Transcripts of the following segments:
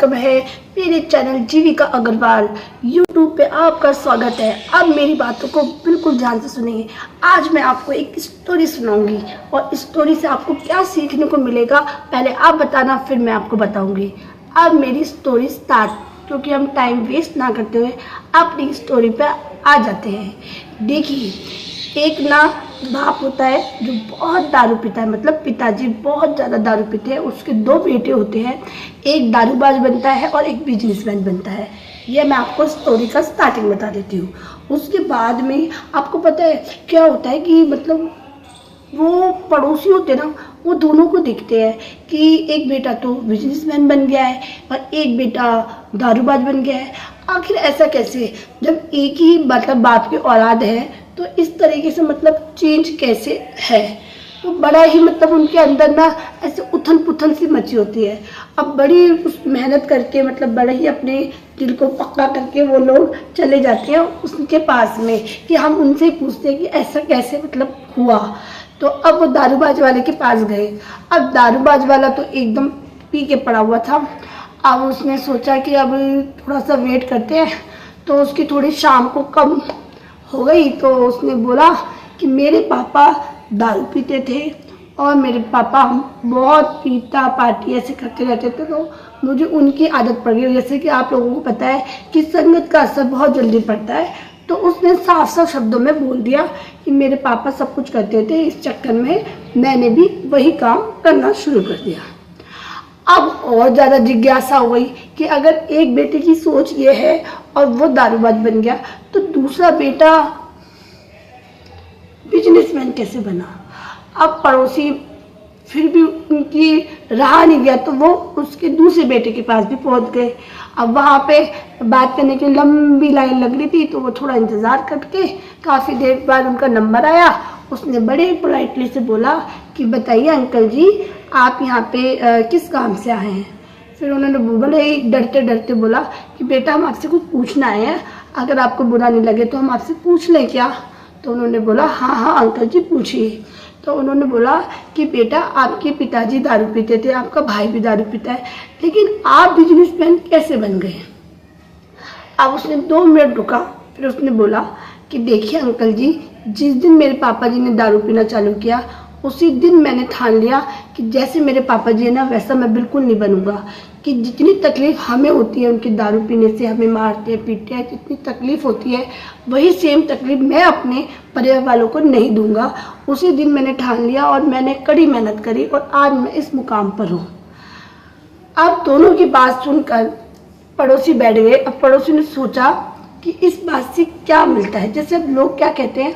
Welcome है मेरे channel जीविका Agarwal YouTube पे आपका स्वागत है। अब मेरी बातों को बिल्कुल ध्यान से सुनिए। आज मैं आपको एक स्टोरी सुनाऊंगी और स्टोरी से आपको क्या सीखने को मिलेगा पहले आप बताना, फिर मैं आपको बताऊंगी। अब मेरी स्टोरी स्टार्ट, क्योंकि हम टाइम वेस्ट ना करते हुए अपनी स्टोरी पे आ जाते हैं। देखिए, एक ना बाप होता है जो बहुत दारू पीता है, मतलब पिताजी बहुत ज़्यादा दारू पीते हैं। उसके दो बेटे होते हैं, एक दारूबाज बनता है और एक बिजनेसमैन बनता है। ये मैं आपको स्टोरी का स्टार्टिंग बता देती हूँ। उसके बाद में आपको पता है क्या होता है कि मतलब वो पड़ोसी होते ना, वो दोनों को देखते हैं कि एक बेटा तो बिजनेसमैन बन गया है और एक बेटा दारूबाज बन गया है। आखिर ऐसा कैसे, जब एक ही मतलब बाप की औलाद है तो इस तरीके से मतलब चेंज कैसे है। तो बड़ा ही मतलब उनके अंदर ना ऐसे उथल पुथल सी मची होती है। अब बड़ी उस मेहनत करके मतलब बड़े ही अपने दिल को पक्का करके वो लोग चले जाते हैं उसके पास में कि हम उनसे ही पूछते हैं कि ऐसा कैसे मतलब हुआ। तो अब वो दारूबाज वाले के पास गए। अब दारूबाज वाला तो एकदम पी के पड़ा हुआ था। अब उसने सोचा कि अब थोड़ा सा वेट करते हैं, तो उसकी थोड़ी शाम को कम हो गई। तो उसने बोला कि मेरे पापा दारू पीते थे और मेरे पापा बहुत पीता पार्टी ऐसे करते रहते थे, तो मुझे उनकी आदत पड़ गई। जैसे कि आप लोगों को पता है कि संगत का असर बहुत जल्दी पड़ता है। तो उसने साफ साफ शब्दों में बोल दिया कि मेरे पापा सब कुछ करते थे, इस चक्कर में मैंने भी वही काम करना शुरू कर दिया। अब और ज़्यादा जिज्ञासा हो गई कि अगर एक बेटे की सोच ये है और वो दारूबाज बन गया, तो दूसरा बेटा बिजनेसमैन कैसे बना। अब पड़ोसी फिर भी उनकी रहा नहीं गया, तो वो उसके दूसरे बेटे के पास भी पहुंच गए। अब वहाँ पे बात करने की लंबी लाइन लग रही थी, तो वो थोड़ा इंतज़ार करके काफ़ी देर बाद उनका नंबर आया। उसने बड़े पोलाइटली से बोला कि बताइए अंकल जी, आप यहाँ पे किस काम से आए हैं। फिर उन्होंने बड़े ही डरते डरते बोला कि बेटा हम आपसे कुछ पूछना है, अगर आपको बुरा नहीं लगे तो हम आपसे पूछ लें क्या। तो उन्होंने बोला हाँ हाँ अंकल जी पूछिए। तो उन्होंने बोला कि बेटा आपके पिताजी दारू पीते थे, आपका भाई भी दारू पीता है, लेकिन आप बिजनेसमैन कैसे बन गए। अब उसने 2 मिनट रुका, फिर उसने बोला कि देखिए अंकल जी, जिस दिन मेरे पापा जी ने दारू पीना चालू किया उसी दिन मैंने ठान लिया कि जैसे मेरे पापा जी है ना, वैसा मैं बिल्कुल नहीं बनूंगा। कि जितनी तकलीफ़ हमें होती है उनके दारू पीने से, हमें मारते हैं पीटते हैं, जितनी तकलीफ़ होती है वही सेम तकलीफ़ मैं अपने परिवार वालों को नहीं दूंगा। उसी दिन मैंने ठान लिया और मैंने कड़ी मेहनत करी और आज मैं इस मुकाम पर हूँ। अब दोनों की बात सुनकर पड़ोसी बैठ गए। अब पड़ोसी ने सोचा कि इस बात से क्या मिलता है। जैसे अब लोग क्या कहते हैं,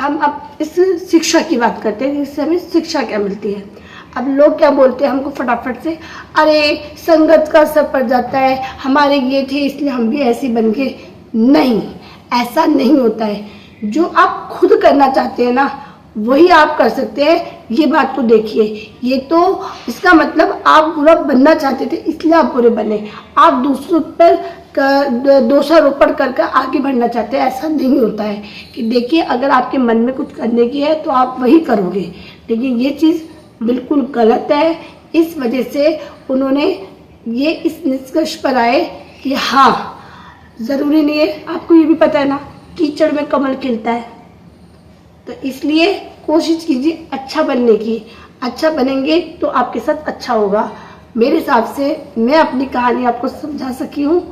हम अब इस शिक्षा की बात करते हैं, इससे हमें शिक्षा क्या मिलती है। अब लोग क्या बोलते हैं हमको फटाफट से, अरे संगत का असर पड़ जाता है, हमारे ये थे इसलिए हम भी ऐसे बन गए। नहीं, ऐसा नहीं होता है। जो आप खुद करना चाहते हैं ना वही आप कर सकते हैं। ये बात को देखिए, ये तो इसका मतलब आप बुरा बनना चाहते थे इसलिए आप बुरे बने। आप दूसरों पर दोषारोपण करके आगे बढ़ना चाहते हैं, ऐसा नहीं होता है। कि देखिए, अगर आपके मन में कुछ करने की है तो आप वही करोगे, लेकिन ये चीज़ बिल्कुल गलत है। इस वजह से उन्होंने ये इस निष्कर्ष पर आए कि हाँ, ज़रूरी नहीं है, आपको ये भी पता है ना कीचड़ में कमल खिलता है, तो इसलिए कोशिश कीजिए अच्छा बनने की। अच्छा बनेंगे तो आपके साथ अच्छा होगा। मेरे हिसाब से मैं अपनी कहानी आपको समझा सकी हूँ,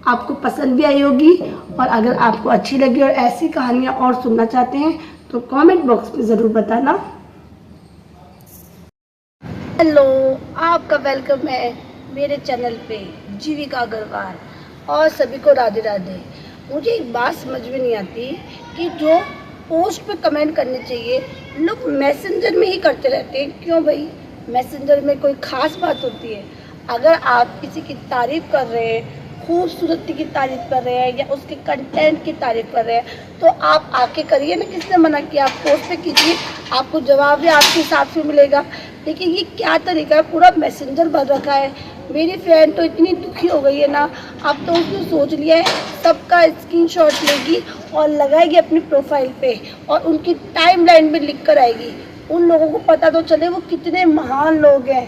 आपको पसंद भी आई होगी। और अगर आपको अच्छी लगी और ऐसी कहानियाँ और सुनना चाहते हैं तो कमेंट बॉक्स में ज़रूर बताना। हेलो, आपका वेलकम है मेरे चैनल पे जीविका अग्रवाल, और सभी को राधे राधे। मुझे एक बात समझ में नहीं आती कि जो पोस्ट पे कमेंट करने चाहिए लोग मैसेंजर में ही करते रहते हैं। क्यों भाई, मैसेंजर में कोई ख़ास बात होती है। अगर आप किसी की तारीफ़ कर रहे हैं, खूबसूरती की तारीफ़ कर रहे हैं या उसके कंटेंट की तारीफ़ कर रहे हैं, तो आप आके करिए ना। किसने मना किया, आप पोस्ट पे कीजिए, आपको जवाब भी आपके हिसाब से मिलेगा। लेकिन ये क्या तरीका है, पूरा मैसेंजर भर रखा है। मेरी फ्रेंड तो इतनी दुखी हो गई है ना, अब तो उसने सोच लिया है सबका स्क्रीनशॉट लेगी और लगाएगी अपनी प्रोफाइल पे और उनकी टाइमलाइन में लिख कर आएगी। उन लोगों को पता तो चले वो कितने महान लोग हैं।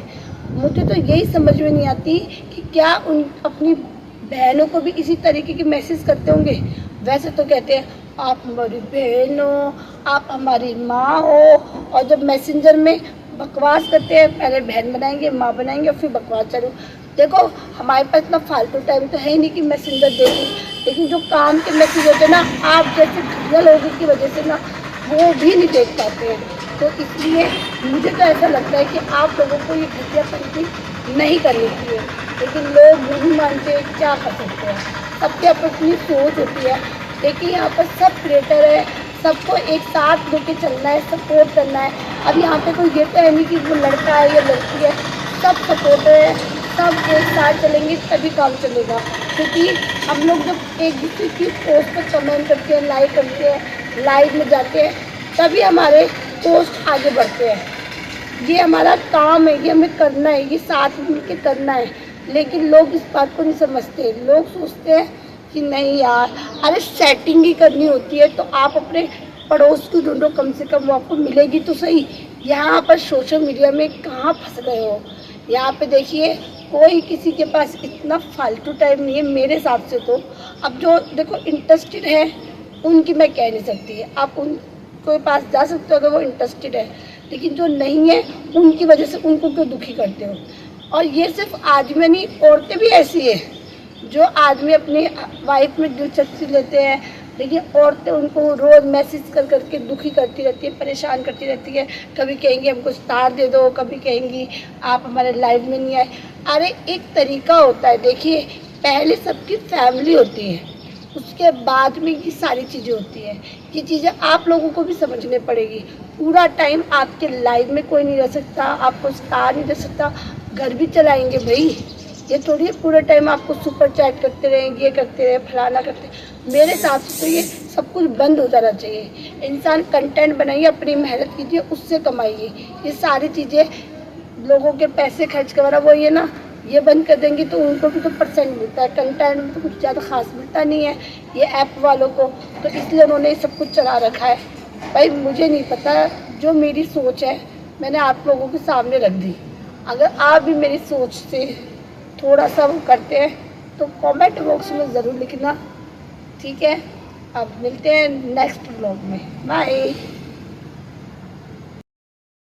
मुझे तो यही समझ में नहीं आती कि क्या उन अपनी बहनों को भी इसी तरीके के मैसेज करते होंगे? वैसे तो कहते हैं आप हमारी बहन हो, आप हमारी माँ हो, और जब मैसेंजर में बकवास करते हैं, पहले बहन बनाएंगे, माँ बनाएंगे और फिर बकवास चालू। देखो हमारे पास इतना फालतू टाइम तो है ही नहीं कि मैसेंजर देखें, लेकिन जो काम के मैसेज होते हैं ना, आप जैसे घटिया लोगों की वजह से ना वो भी नहीं देख पाते हैं। तो इसलिए मुझे तो ऐसा लगता है कि आप लोगों को ये घटियापंथी नहीं करनी चाहिए, लेकिन लोग नहीं मानते, क्या कर सकते हैं। सबकी अपनी सोच होती है। देखिए यहाँ पर सब क्रिएटर है, सबको एक साथ लेके चलना है, सपोर्ट करना है। अब यहाँ पे कोई ये तो है नहीं कि वो लड़का है या लड़की है, सब सपोर्टर है, सब एक साथ चलेंगे तभी काम चलेगा। क्योंकि हम लोग जब एक दूसरे की पोस्ट पर कमेंट करते हैं, लाइक करते हैं, लाइव में जाते हैं, तभी हमारे पोस्ट आगे बढ़ते हैं। ये हमारा काम है, ये हमें करना है, ये साथ मिलकर करना है। लेकिन लोग इस बात को नहीं समझते। लोग सोचते हैं कि नहीं यार, अरे सेटिंग ही करनी होती है तो आप अपने पड़ोस को ढूंढो, कम से कम वो आपको मिलेगी तो सही। यहाँ पर सोशल मीडिया में कहाँ फंस गए हो? यहाँ पे देखिए कोई किसी के पास इतना फालतू टाइम नहीं है मेरे हिसाब से। तो अब जो देखो इंटरेस्टेड है उनकी मैं कह नहीं सकती, आप उनके पास जा सकते हो अगर वो इंटरेस्टेड है, लेकिन जो नहीं है उनकी वजह से उनको क्यों दुखी करते हो? और ये सिर्फ आदमी नहीं, औरतें भी ऐसी है जो आदमी अपनी वाइफ में दिलचस्पी लेते हैं, लेकिन औरतें उनको रोज़ मैसेज कर करके दुखी करती रहती है, परेशान करती रहती है। कभी कहेंगी हमको स्टार दे दो, कभी कहेंगी आप हमारे लाइव में नहीं आए। अरे एक तरीका होता है, देखिए पहले सबकी फैमिली होती है, उसके बाद में ये सारी चीज़ें होती हैं। ये चीज़ें आप लोगों को भी समझने पड़ेगी। पूरा टाइम आपके लाइव में कोई नहीं रह सकता, आपको स्टार नहीं दे सकता, घर भी चलाएंगे भाई। ये थोड़ी पूरा टाइम आपको सुपर चैट करते रहेंगे, ये करते रहे, फलाना करते। मेरे हिसाब से तो ये सब कुछ बंद हो जाना चाहिए। इंसान कंटेंट बनाइए, अपनी मेहनत कीजिए, उससे कमाइए। ये सारी चीज़ें लोगों के पैसे खर्च करवाना, वो ये ना ये बंद कर देंगे तो उनको भी तो परसेंट मिलता है, कंटेंट में तो कुछ ज़्यादा खास मिलता नहीं है ये ऐप वालों को। तो इसलिए उन्होंने सब कुछ चला रखा है। भाई मुझे नहीं पता, जो मेरी सोच है मैंने आप लोगों के सामने रख दी। अगर आप भी मेरी सोच से थोड़ा सा वो करते हैं तो कमेंट बॉक्स में ज़रूर लिखना, ठीक है? अब मिलते हैं नेक्स्ट ब्लॉग में। बाय।